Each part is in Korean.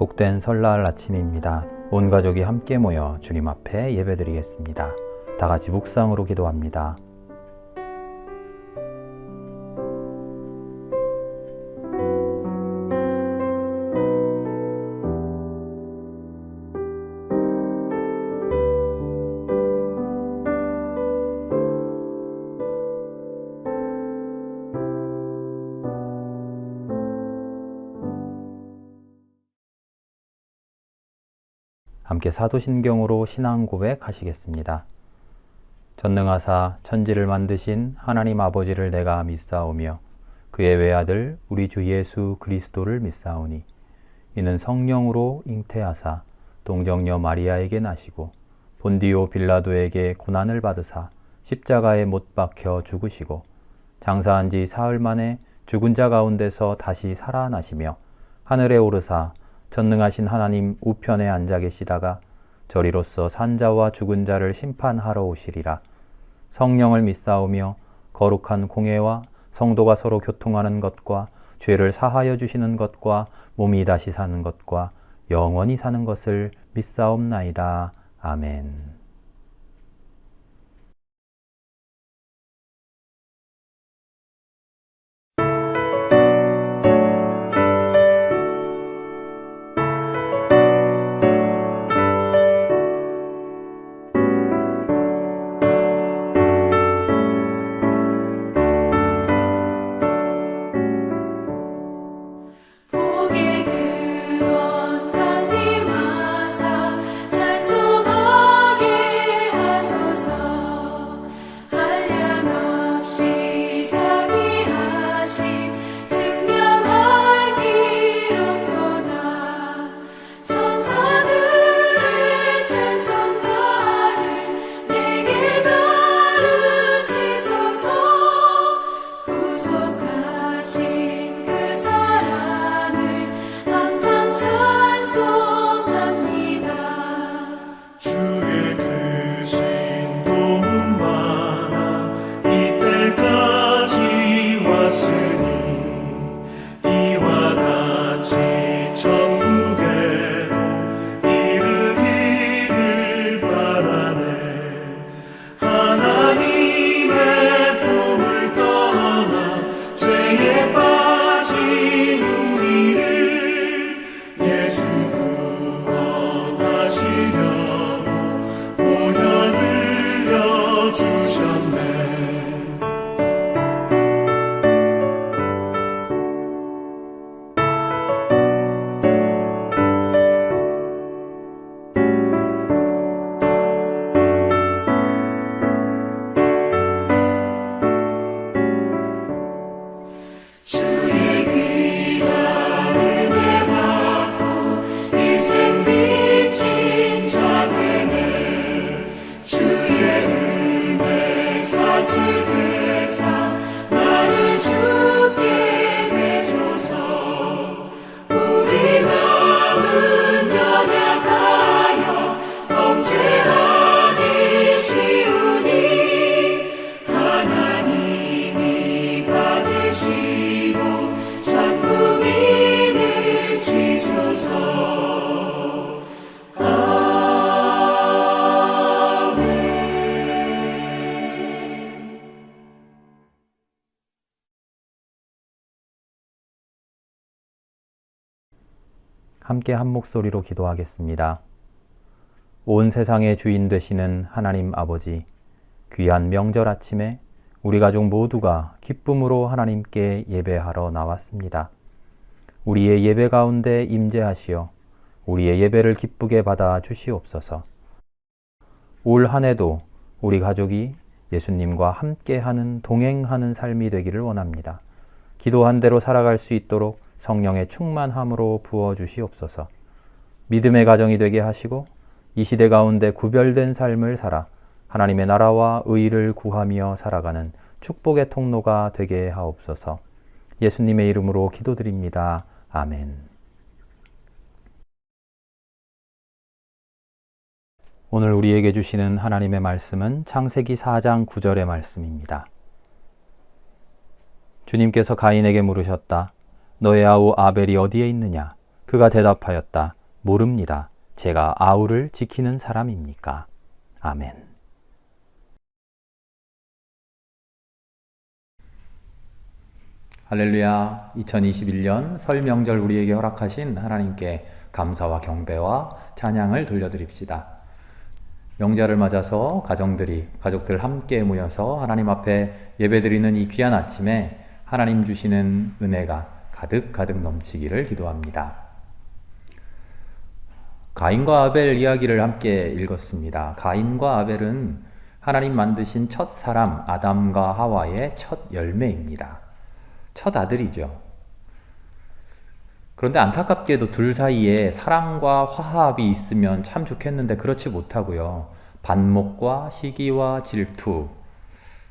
복된 설날 아침입니다. 온 가족이 함께 모여 주님 앞에 예배드리겠습니다. 다 같이 묵상으로 기도합니다. 함께 사도신경으로 신앙 고백하시겠습니다. 전능하사 천지를 만드신 하나님 아버지를 내가 믿사오며 그의 외아들 우리 주 예수 그리스도를 믿사오니 이는 성령으로 잉태하사 동정녀 마리아에게 나시고 본디오 빌라도에게 고난을 받으사 십자가에 못 박혀 죽으시고 장사한 지 사흘 만에 죽은 자 가운데서 다시 살아나시며 하늘에 오르사 전능하신 하나님 우편에 앉아 계시다가 저리로서 산자와 죽은 자를 심판하러 오시리라. 성령을 믿사오며 거룩한 공회와 성도가 서로 교통하는 것과 죄를 사하여 주시는 것과 몸이 다시 사는 것과 영원히 사는 것을 믿사옵나이다. 아멘. 함께 한 목소리로 기도하겠습니다. 온 세상의 주인 되시는 하나님 아버지, 귀한 명절 아침에 우리 가족 모두가 기쁨으로 하나님께 예배하러 나왔습니다. 우리의 예배 가운데 임재하시어 우리의 예배를 기쁘게 받아 주시옵소서. 올 한 해도 우리 가족이 예수님과 함께하는 동행하는 삶이 되기를 원합니다. 기도한 대로 살아갈 수 있도록 성령의 충만함으로 부어주시옵소서. 믿음의 가정이 되게 하시고 이 시대 가운데 구별된 삶을 살아 하나님의 나라와 의를 구하며 살아가는 축복의 통로가 되게 하옵소서. 예수님의 이름으로 기도드립니다. 아멘. 오늘 우리에게 주시는 하나님의 말씀은 창세기 4장 9절의 말씀입니다. 주님께서 가인에게 물으셨다. 너의 아우 아벨이 어디에 있느냐? 그가 대답하였다. 모릅니다. 제가 아우를 지키는 사람입니까? 아멘. 할렐루야. 2021년 설 명절 우리에게 허락하신 하나님께 감사와 경배와 찬양을 돌려드립시다. 명절을 맞아서 가족들 함께 모여서 하나님 앞에 예배드리는 이 귀한 아침에 하나님 주시는 은혜가 가득 넘치기를 기도합니다. 가인과 아벨 이야기를 함께 읽었습니다. 가인과 아벨은 하나님 만드신 첫 사람 아담과 하와의 첫 열매입니다. 첫 아들이죠. 그런데 안타깝게도 둘 사이에 사랑과 화합이 있으면 참 좋겠는데 그렇지 못하고요. 반목과 시기와 질투,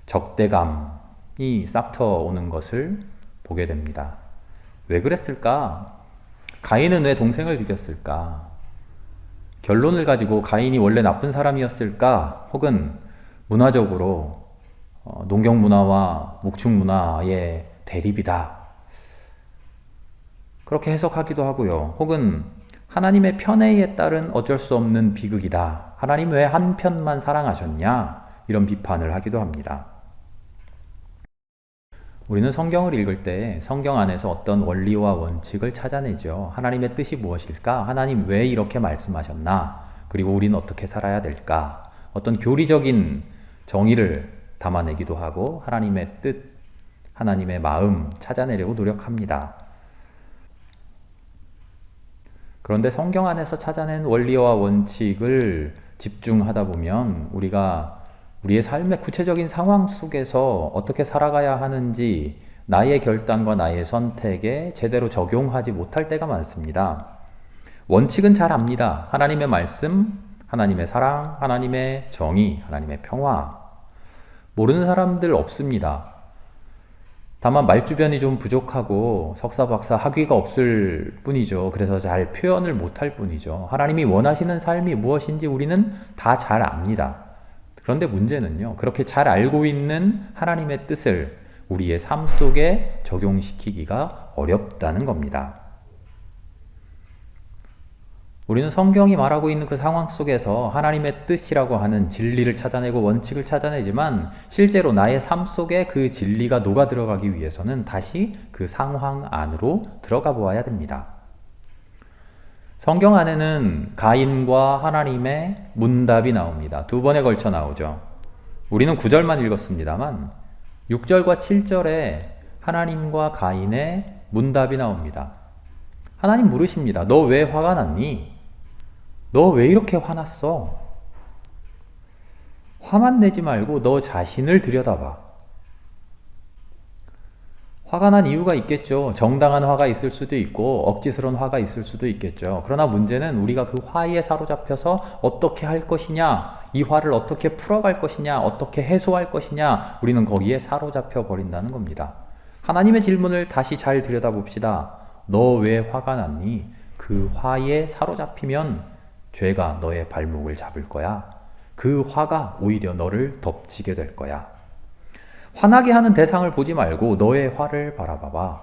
적대감이 싹터오는 것을 보게 됩니다. 왜 그랬을까? 가인은 왜 동생을 죽였을까? 결론을 가지고 가인이 원래 나쁜 사람이었을까? 혹은 문화적으로 농경 문화와 목축 문화의 대립이다. 그렇게 해석하기도 하고요. 혹은 하나님의 편애에 따른 어쩔 수 없는 비극이다. 하나님 왜 한 편만 사랑하셨냐? 이런 비판을 하기도 합니다. 우리는 성경을 읽을 때 성경 안에서 어떤 원리와 원칙을 찾아내죠. 하나님의 뜻이 무엇일까? 하나님 왜 이렇게 말씀하셨나? 그리고 우리는 어떻게 살아야 될까? 어떤 교리적인 정의를 담아내기도 하고 하나님의 뜻, 하나님의 마음 찾아내려고 노력합니다. 그런데 성경 안에서 찾아낸 원리와 원칙을 집중하다 보면 우리가 우리의 삶의 구체적인 상황 속에서 어떻게 살아가야 하는지 나의 결단과 나의 선택에 제대로 적용하지 못할 때가 많습니다. 원칙은 잘 압니다. 하나님의 말씀, 하나님의 사랑, 하나님의 정의, 하나님의 평화. 모르는 사람들 없습니다. 다만 말주변이 좀 부족하고 석사박사 학위가 없을 뿐이죠. 그래서 잘 표현을 못할 뿐이죠. 하나님이 원하시는 삶이 무엇인지 우리는 다 잘 압니다. 그런데 문제는요, 그렇게 잘 알고 있는 하나님의 뜻을 우리의 삶 속에 적용시키기가 어렵다는 겁니다. 우리는 성경이 말하고 있는 그 상황 속에서 하나님의 뜻이라고 하는 진리를 찾아내고 원칙을 찾아내지만 실제로 나의 삶 속에 그 진리가 녹아 들어가기 위해서는 다시 그 상황 안으로 들어가 보아야 됩니다. 성경 안에는 가인과 하나님의 문답이 나옵니다. 두 번에 걸쳐 나오죠. 우리는 9절만 읽었습니다만 6절과 7절에 하나님과 가인의 문답이 나옵니다. 하나님 물으십니다. 너 왜 화가 났니? 너 왜 이렇게 화났어? 화만 내지 말고 너 자신을 들여다봐. 화가 난 이유가 있겠죠. 정당한 화가 있을 수도 있고 억지스러운 화가 있을 수도 있겠죠. 그러나 문제는 우리가 그 화에 사로잡혀서 어떻게 할 것이냐, 이 화를 어떻게 풀어갈 것이냐, 어떻게 해소할 것이냐, 우리는 거기에 사로잡혀 버린다는 겁니다. 하나님의 질문을 다시 잘 들여다봅시다. 너 왜 화가 났니? 그 화에 사로잡히면 죄가 너의 발목을 잡을 거야. 그 화가 오히려 너를 덮치게 될 거야. 화나게 하는 대상을 보지 말고 너의 화를 바라봐봐.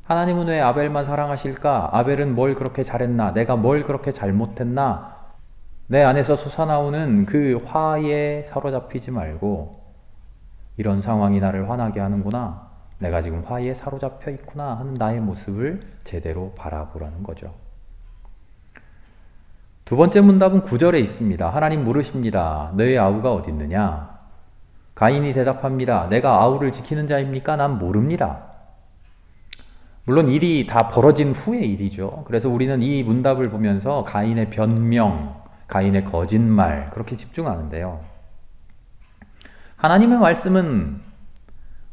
하나님은 왜 아벨만 사랑하실까? 아벨은 뭘 그렇게 잘했나? 내가 뭘 그렇게 잘못했나? 내 안에서 솟아나오는 그 화에 사로잡히지 말고 이런 상황이 나를 화나게 하는구나. 내가 지금 화에 사로잡혀 있구나 하는 나의 모습을 제대로 바라보라는 거죠. 두 번째 문답은 9절에 있습니다. 하나님 물으십니다. 너의 아우가 어디 있느냐? 가인이 대답합니다. 내가 아우를 지키는 자입니까? 난 모릅니다. 물론 일이 다 벌어진 후의 일이죠. 그래서 우리는 이 문답을 보면서 가인의 변명, 가인의 거짓말 그렇게 집중하는데요. 하나님의 말씀은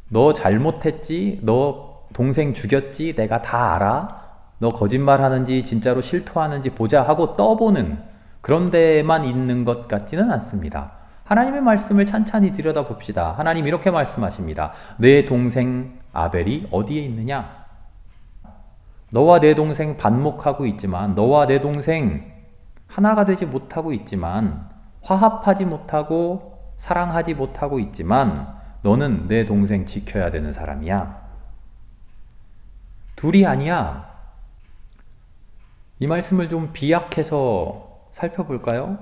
너 잘못했지? 너 동생 죽였지? 내가 다 알아? 너 거짓말하는지 진짜로 실토하는지 보자 하고 떠보는 그런 데만 있는 것 같지는 않습니다. 하나님의 말씀을 찬찬히 들여다봅시다. 하나님 이렇게 말씀하십니다. 내 동생 아벨이 어디에 있느냐? 너와 내 동생 반목하고 있지만, 너와 내 동생 하나가 되지 못하고 있지만, 화합하지 못하고 사랑하지 못하고 있지만 너는 내 동생 지켜야 되는 사람이야. 둘이 아니야. 이 말씀을 좀 비약해서 살펴볼까요?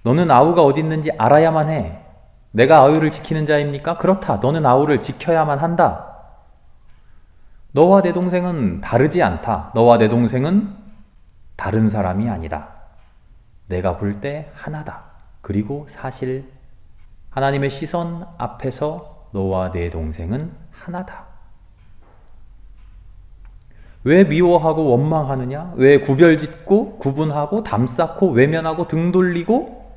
너는 아우가 어디 있는지 알아야만 해. 내가 아우를 지키는 자입니까? 그렇다. 너는 아우를 지켜야만 한다. 너와 내 동생은 다르지 않다. 너와 내 동생은 다른 사람이 아니다. 내가 볼 때 하나다. 그리고 사실 하나님의 시선 앞에서 너와 내 동생은 하나다. 왜 미워하고 원망하느냐? 왜 구별짓고 구분하고 담쌓고 외면하고 등 돌리고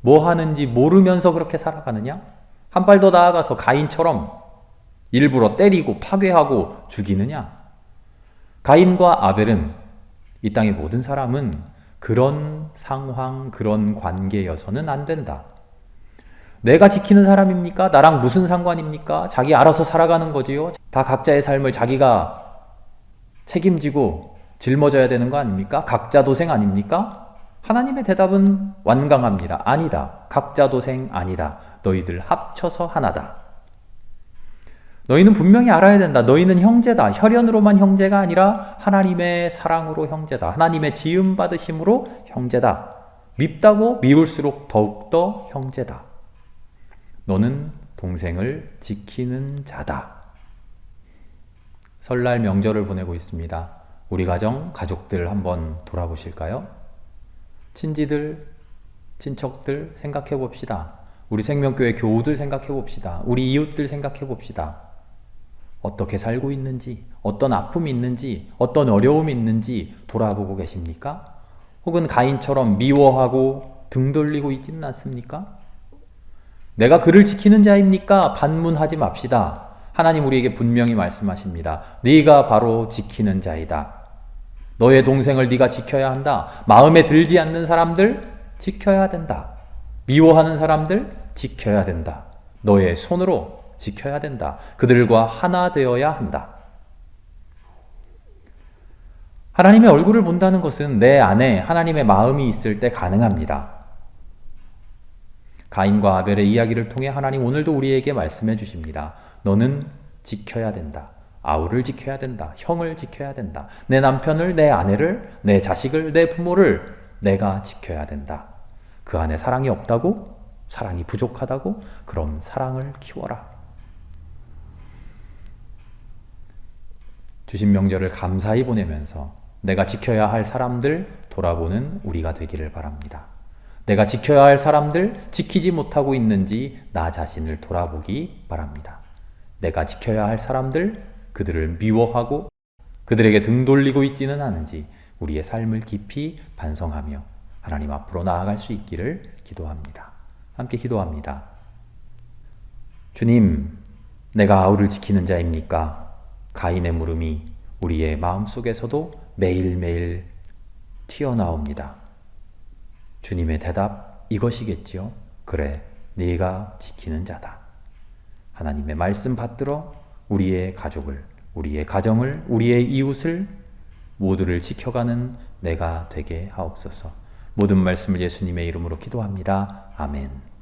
뭐 하는지 모르면서 그렇게 살아가느냐? 한 발 더 나아가서 가인처럼 일부러 때리고 파괴하고 죽이느냐? 가인과 아벨은, 이 땅의 모든 사람은 그런 상황, 그런 관계여서는 안 된다. 내가 지키는 사람입니까? 나랑 무슨 상관입니까? 자기 알아서 살아가는 거지요. 다 각자의 삶을 자기가 책임지고 짊어져야 되는 거 아닙니까? 각자 도생 아닙니까? 하나님의 대답은 완강합니다. 아니다. 각자 도생 아니다. 너희들 합쳐서 하나다. 너희는 분명히 알아야 된다. 너희는 형제다. 혈연으로만 형제가 아니라 하나님의 사랑으로 형제다. 하나님의 지음받으심으로 형제다. 밉다고 미울수록 더욱더 형제다. 너는 동생을 지키는 자다. 설날 명절을 보내고 있습니다. 우리 가정, 가족들 한번 돌아보실까요? 친지들, 친척들 생각해 봅시다. 우리 생명교회 교우들 생각해 봅시다. 우리 이웃들 생각해 봅시다. 어떻게 살고 있는지, 어떤 아픔이 있는지, 어떤 어려움이 있는지 돌아보고 계십니까? 혹은 가인처럼 미워하고 등 돌리고 있지는 않습니까? 내가 그를 지키는 자입니까? 반문하지 맙시다. 하나님 우리에게 분명히 말씀하십니다. 네가 바로 지키는 자이다. 너의 동생을 네가 지켜야 한다. 마음에 들지 않는 사람들 지켜야 된다. 미워하는 사람들 지켜야 된다. 너의 손으로 지켜야 된다. 그들과 하나 되어야 한다. 하나님의 얼굴을 본다는 것은 내 안에 하나님의 마음이 있을 때 가능합니다. 가인과 아벨의 이야기를 통해 하나님 오늘도 우리에게 말씀해 주십니다. 너는 지켜야 된다. 아우를 지켜야 된다. 형을 지켜야 된다. 내 남편을, 내 아내를, 내 자식을, 내 부모를 내가 지켜야 된다. 그 안에 사랑이 없다고? 사랑이 부족하다고? 그럼 사랑을 키워라. 주신 명절을 감사히 보내면서 내가 지켜야 할 사람들 돌아보는 우리가 되기를 바랍니다. 내가 지켜야 할 사람들 지키지 못하고 있는지 나 자신을 돌아보기 바랍니다. 내가 지켜야 할 사람들, 그들을 미워하고 그들에게 등 돌리고 있지는 않은지 우리의 삶을 깊이 반성하며 하나님 앞으로 나아갈 수 있기를 기도합니다. 함께 기도합니다. 주님, 내가 아우를 지키는 자입니까? 가인의 물음이 우리의 마음속에서도 매일매일 튀어나옵니다. 주님의 대답 이것이겠지요. 그래, 네가 지키는 자다. 하나님의 말씀 받들어 우리의 가족을, 우리의 가정을, 우리의 이웃을 모두를 지켜가는 내가 되게 하옵소서. 모든 말씀을 예수님의 이름으로 기도합니다. 아멘.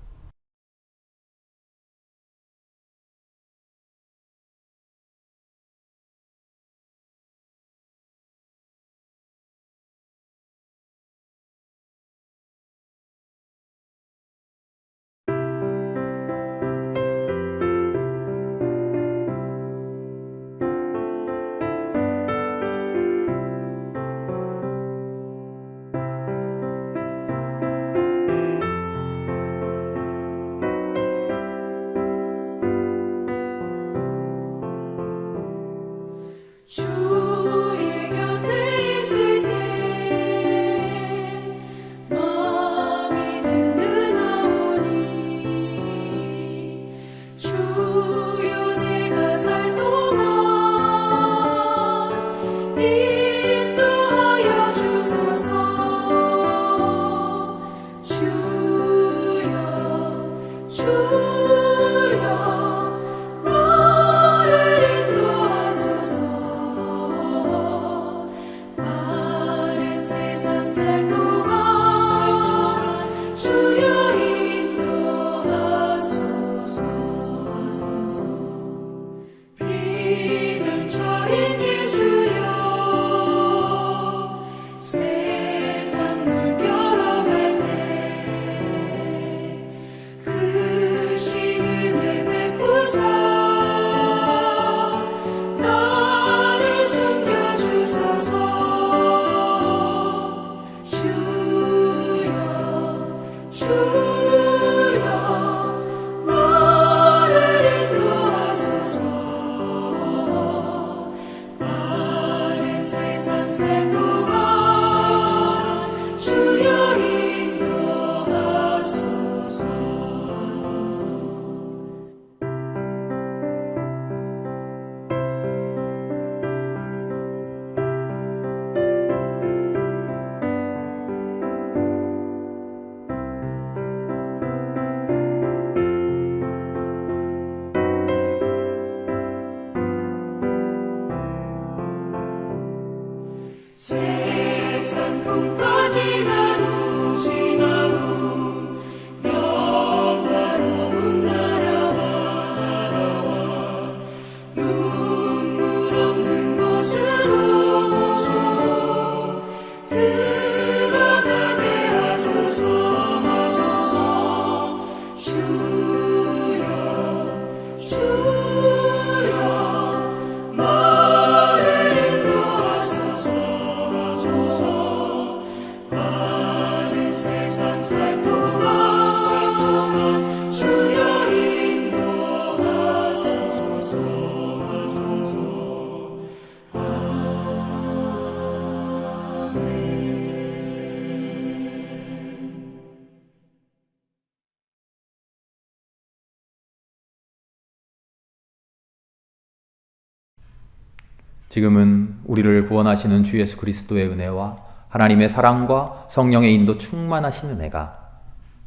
지금은 우리를 구원하시는 주 예수 그리스도의 은혜와 하나님의 사랑과 성령의 인도 충만하신 은혜가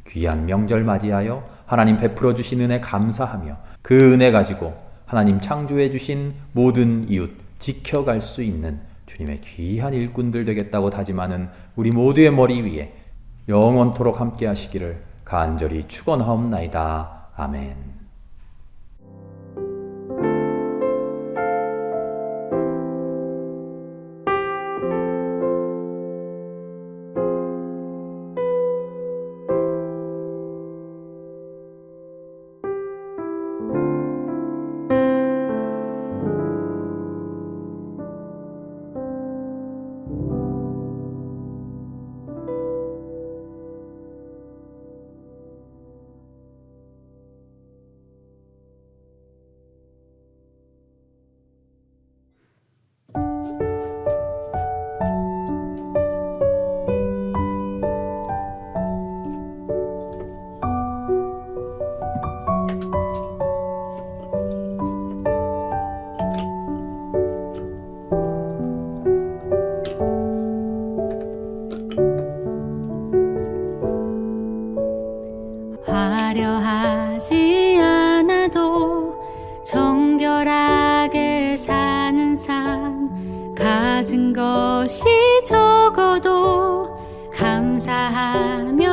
귀한 명절 맞이하여 하나님 베풀어 주신 은혜 감사하며 그 은혜 가지고 하나님 창조해 주신 모든 이웃 지켜갈 수 있는 주님의 귀한 일꾼들 되겠다고 다짐하는 우리 모두의 머리 위에 영원토록 함께 하시기를 간절히 축원하옵나이다. 아멘. 화려하지 않아도 정결하게 사는 삶, 가진 것이 적어도 감사하며